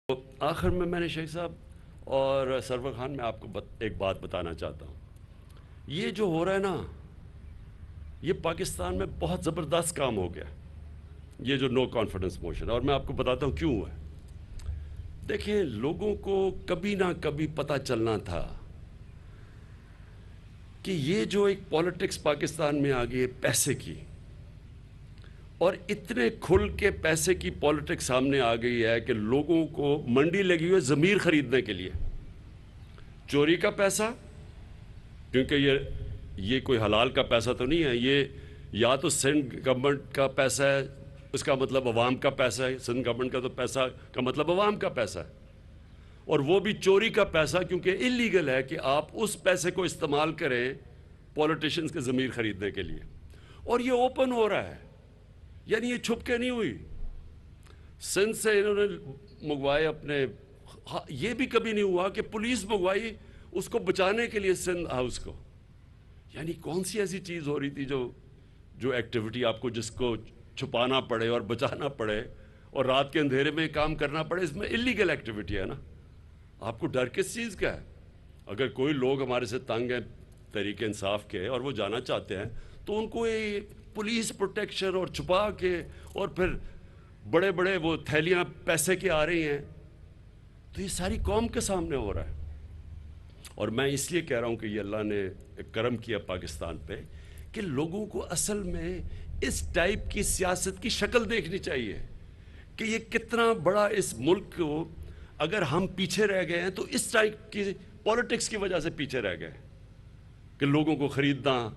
تو آخر میں نے شیخ صاحب اور سرور خان میں آپ کو ایک بات بتانا چاہتا ہوں. یہ جو ہو رہا ہے نا، یہ پاکستان میں بہت زبردست کام ہو گیا، یہ جو نو کانفیڈنس موشن. اور میں آپ کو بتاتا ہوں کیوں ہوا ہے. دیکھیں، لوگوں کو کبھی نہ کبھی پتہ چلنا تھا کہ یہ جو ایک پالیٹکس پاکستان میں آ گئی ہے پیسے کی، اور اتنے کھل کے پیسے کی پالیٹکس سامنے آ گئی ہے کہ لوگوں کو منڈی لگی ہوئی ہے ضمیر خریدنے کے لیے. چوری کا پیسہ، کیونکہ یہ کوئی حلال کا پیسہ تو نہیں ہے، یہ یا تو سندھ گورنمنٹ کا پیسہ ہے، اس کا مطلب عوام کا پیسہ ہے. سندھ گورنمنٹ کا تو پیسہ کا مطلب عوام کا پیسہ ہے، اور وہ بھی چوری کا پیسہ، کیونکہ اللیگل ہے کہ آپ اس پیسے کو استعمال کریں پولیٹیشنز کے ضمیر خریدنے کے لیے. اور یہ اوپن ہو رہا ہے، یعنی یہ چھپ کے نہیں ہوئی. سندھ سے انہوں نے منگوائے اپنے، یہ بھی کبھی نہیں ہوا کہ پولیس منگوائی اس کو بچانے کے لیے سندھ ہاؤس کو. یعنی کون سی ایسی چیز ہو رہی تھی جو ایکٹیویٹی آپ کو جس کو چھپانا پڑے اور بچانا پڑے اور رات کے اندھیرے میں کام کرنا پڑے، اس میں اللیگل ایکٹیویٹی ہے نا. آپ کو ڈر کس چیز کا ہے؟ اگر کوئی لوگ ہمارے سے تنگ ہیں تحریک انصاف کے اور وہ جانا چاہتے ہیں تو ان کو یہ پولیس پروٹیکشن اور چھپا کے، اور پھر بڑے بڑے وہ تھیلیاں پیسے کے آ رہی ہیں، تو یہ ساری قوم کے سامنے ہو رہا ہے. اور میں اس لیے کہہ رہا ہوں کہ یہ اللہ نے ایک کرم کیا پاکستان پہ کہ لوگوں کو اصل میں اس ٹائپ کی سیاست کی شکل دیکھنی چاہیے کہ یہ کتنا بڑا اس ملک کو، اگر ہم پیچھے رہ گئے ہیں تو اس ٹائپ کی پولیٹکس کی وجہ سے پیچھے رہ گئے کہ لوگوں کو خریدنا،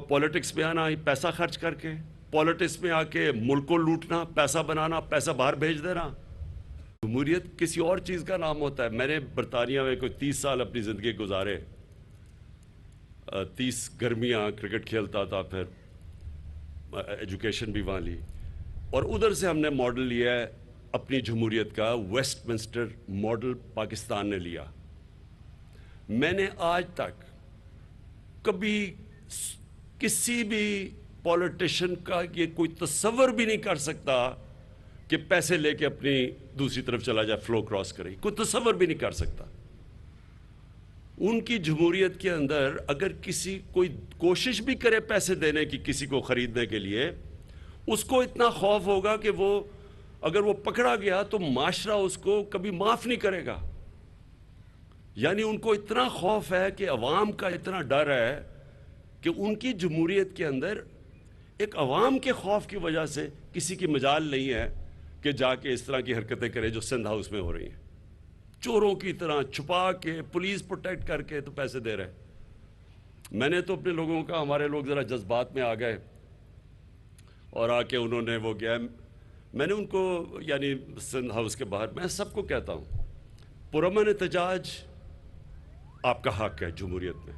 پولیٹکس میں آنا پیسہ خرچ کر کے، پولیٹکس میں آ کے ملک کو لوٹنا، پیسہ بنانا، پیسہ باہر بھیج دینا. جمہوریت کسی اور چیز کا نام ہوتا ہے. میں نے برطانیہ میں کوئی 30 سال اپنی زندگی گزارے، 30 گرمیاں کرکٹ کھیلتا تھا، پھر ایجوکیشن بھی وہاں لی، اور ادھر سے ہم نے ماڈل لیا ہے اپنی جمہوریت کا. ویسٹ منسٹر ماڈل پاکستان نے لیا. میں نے آج تک کبھی کسی بھی پولیٹیشین کا یہ کوئی تصور بھی نہیں کر سکتا کہ پیسے لے کے اپنی دوسری طرف چلا جائے، فلو کراس کرے. کوئی تصور بھی نہیں کر سکتا. ان کی جمہوریت کے اندر اگر کوئی کوشش بھی کرے پیسے دینے کی کسی کو خریدنے کے لیے، اس کو اتنا خوف ہوگا کہ اگر وہ پکڑا گیا تو معاشرہ اس کو کبھی معاف نہیں کرے گا. یعنی ان کو اتنا خوف ہے کہ عوام کا اتنا ڈر ہے کہ ان کی جمہوریت کے اندر ایک عوام کے خوف کی وجہ سے کسی کی مجال نہیں ہے کہ جا کے اس طرح کی حرکتیں کرے جو سندھ ہاؤس میں ہو رہی ہیں. چوروں کی طرح چھپا کے پولیس پروٹیکٹ کر کے تو پیسے دے رہے. میں نے تو اپنے لوگوں کا، ہمارے لوگ ذرا جذبات میں آ گئے اور آ کے انہوں نے وہ کیا، میں نے ان کو، یعنی سندھ ہاؤس کے باہر، میں سب کو کہتا ہوں پرامن احتجاج آپ کا حق ہے جمہوریت میں.